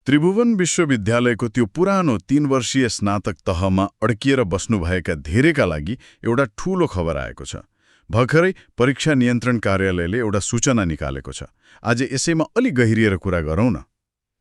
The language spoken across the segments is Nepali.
त्रिभुवन विश्वविद्यालयको त्यो पुरानो 3 वर्षीय स्नातक तहमा अड्किएर बस्नुभएका धेरैका लागि एउटा ठूलो खबर आएको छ। भर्खरै परीक्षा नियन्त्रण कार्यालयले एउटा सूचना निकालेको छ। आज यसैमा अलि गहिरिएर कुरा गरौँ न।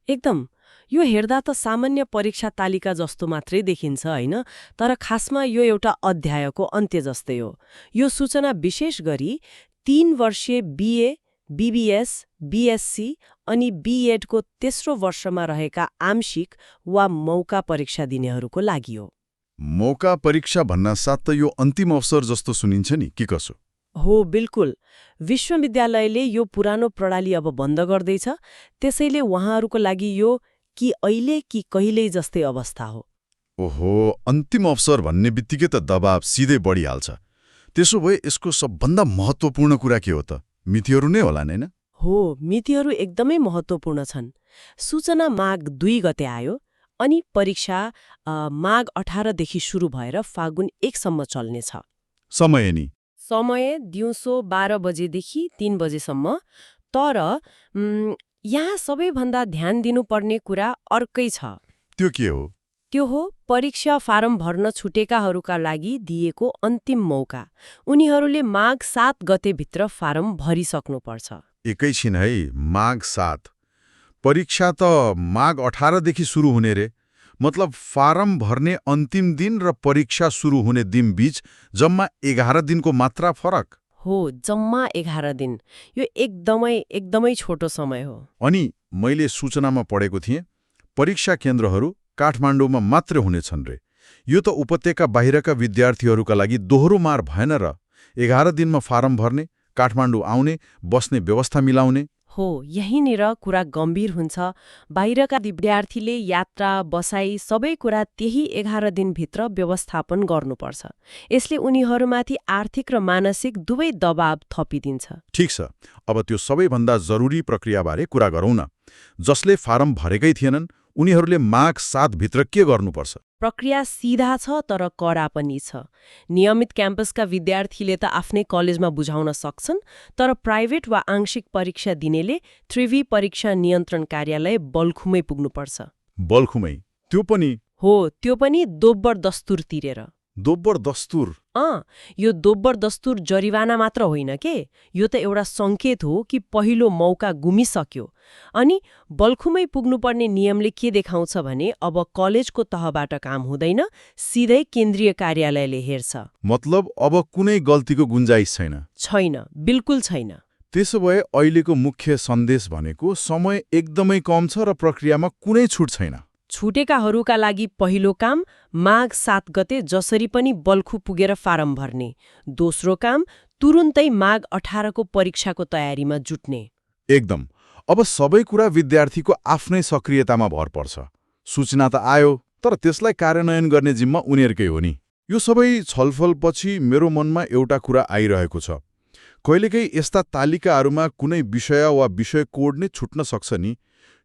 एकदम। यो हेर्दा त सामान्य परीक्षा तालिका जस्तो मात्रै देखिन्छ हैन, तर खासमा यो एउटा अध्यायको अन्त्य जस्तै हो। यो सूचना विशेष गरी 3 वर्षीय बीए, बीबीएस, बीएससी अनि बीएडको तेस्रो वर्षमा रहेका आंशिक वा मौका परीक्षा दिनेहरूको लागि हो। मौका परीक्षा भन्नासाथ त यो अन्तिम अवसर जस्तो सुनिन्छ नि, के कसो? हो, बिल्कुल। विश्वविद्यालयले यो पुरानो प्रणाली अब बन्द गर्दैछ, त्यसैले उहाँहरूको लागि यो कि अहिले कि कहिल्यै जस्तै अवस्था हो। ओहो, अन्तिम अवसर भन्ने बित्तिकै त दबाव सिधै बढिहाल्छ। त्यसो भए यसको सबभन्दा महत्त्वपूर्ण कुरा के हो त? मितिहरू नै होला हैन? हो, मितिहरू एकदमै महत्त्वपूर्ण छन्। सूचना माघ 2 गते आयो अनि परीक्षा माघ 18 देखि सुरु भएर फागुन 1 सम्म चल्नेछ। समय नि? समय दिउँसो 12 बजेदेखि 3 बजेसम्म। तर यहाँ सबैभन्दा ध्यान दिनुपर्ने कुरा अर्कै छ। त्यो के हो? त्यो हो परीक्षा फारम भर्न छुटेकाहरूका लागि दिएको अन्तिम मौका। उनीहरूले माघ 7 गतेभित्र फारम भरिसक्नुपर्छ। एकैछिन है, माघ 7। परीक्षा त माघ 18 देखि सुरु हुने रे। मतलब फारम भर्ने अन्तिम दिन र परीक्षा सुरु हुने दिन बीच जम्मा 11 दिनको मात्रा फरक। हो, जम्मा 11 दिन। यो एकदमै छोटो समय हो। अनि मैले सूचनामा पढेको थिएँ, परीक्षा केन्द्रहरू काठमाडौँमा मात्र हुनेछन् रे। यो त उपत्यका बाहिरका विद्यार्थीहरूका लागि दोहोरो मार भएन र? 11 दिनमा फारम भर्ने, काठमाडौँ आउने, बस्ने व्यवस्था मिलाउने। हो, यहीँनिर कुरा गम्भीर हुन्छ। बाहिरका विद्यार्थीले यात्रा, बसाई सबै कुरा त्यही 11 दिनभित्र व्यवस्थापन गर्नुपर्छ। यसले उनीहरूमाथि आर्थिक र मानसिक दुवै दबाव थपिदिन्छ। ठिक छ, अब त्यो सबैभन्दा जरुरी प्रक्रियाबारे कुरा गरौँ न। जसले फारम भरेकै थिएनन्, उनीहरूले माघ 7 भित्र के गर्नुपर्छ? प्रक्रिया सीधा छ तर कडा पनि छ। नियमित क्याम्पसका विद्यार्थीले त आफ्नै कलेजमा बुझाउन सक्छन्, तर प्राइभेट वा आंशिक परीक्षा दिनेले त्रिवी परीक्षा नियन्त्रण कार्यालय बल्खुमै पुग्नुपर्छ। बल्खुमै? त्यो पनि? हो, त्यो पनि दोब्बर दस्तुर तिरेर। दोब्बर दस्तुर? यो दोब्बर दस्तुर जरिवाना मात्र होइन के, यो त एउटा सङ्केत हो कि पहिलो मौका गुमिसक्यो। अनि बल्खुमै पुग्नुपर्ने नियमले के देखाउँछ भने अब कलेजको तहबाट काम हुँदैन, सिधै केन्द्रीय कार्यालयले हेर्छ। मतलब अब कुनै गल्तीको गुन्जाइस छैन? छैन, बिल्कुल छैन। त्यसो भए अहिलेको मुख्य सन्देश भनेको समय एकदमै कम छ र प्रक्रियामा कुनै छुट छैन। छुटेकाहरूका लागि पहिलो काम माघ 7 गते जसरी पनि बल्खु पुगेर फारम भर्ने। दोस्रो काम तुरुन्तै माघ 18 को परीक्षाको तयारीमा जुट्ने। एकदम। अब सबै कुरा विद्यार्थीको आफ्नै सक्रियतामा भर पर्छ। सूचना त आयो, तर त्यसलाई कार्यान्वयन गर्ने जिम्मा उनीहरूकै हो नि। यो सबै छलफलपछि मेरो मनमा एउटा कुरा आइरहेको छ। कहिलेकाहीँ यस्ता तालिकाहरूमा कुनै विषय वा विषय कोड नै छुट्न सक्छ नि।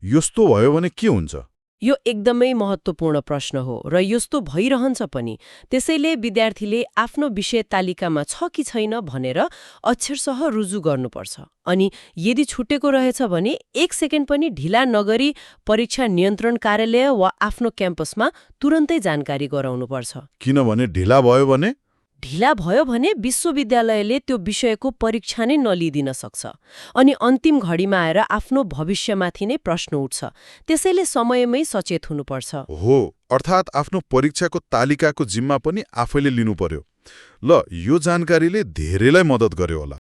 यस्तो भयो भने के हुन्छ? यो एकदमै महत्त्वपूर्ण प्रश्न हो र यस्तो भइरहन्छ पनि। त्यसैले विद्यार्थीले आफ्नो विषय तालिकामा छ कि छैन भनेर अक्षरशः रुजु गर्नुपर्छ। अनि यदि छुटेको रहेछ भने 1 सेकेन्ड पनि ढिला नगरी परीक्षा नियन्त्रण कार्यालय वा आफ्नो क्याम्पसमा तुरन्तै जानकारी गराउनुपर्छ। किनभने ढिला भयो भने? ढिला भयो भने विश्वविद्यालयले त्यो विषयको परीक्षा नै नलिदिन सक्छ अनि अन्तिम घडीमा आएर आफ्नो भविष्यमाथि नै प्रश्न उठ्छ। त्यसैले समयमै सचेत हुनुपर्छ। हो, अर्थात् आफ्नो परीक्षाको तालिकाको जिम्मा पनि आफैले लिनु पर्यो। ल, यो जानकारीले धेरैलाई मद्दत गर्यो होला।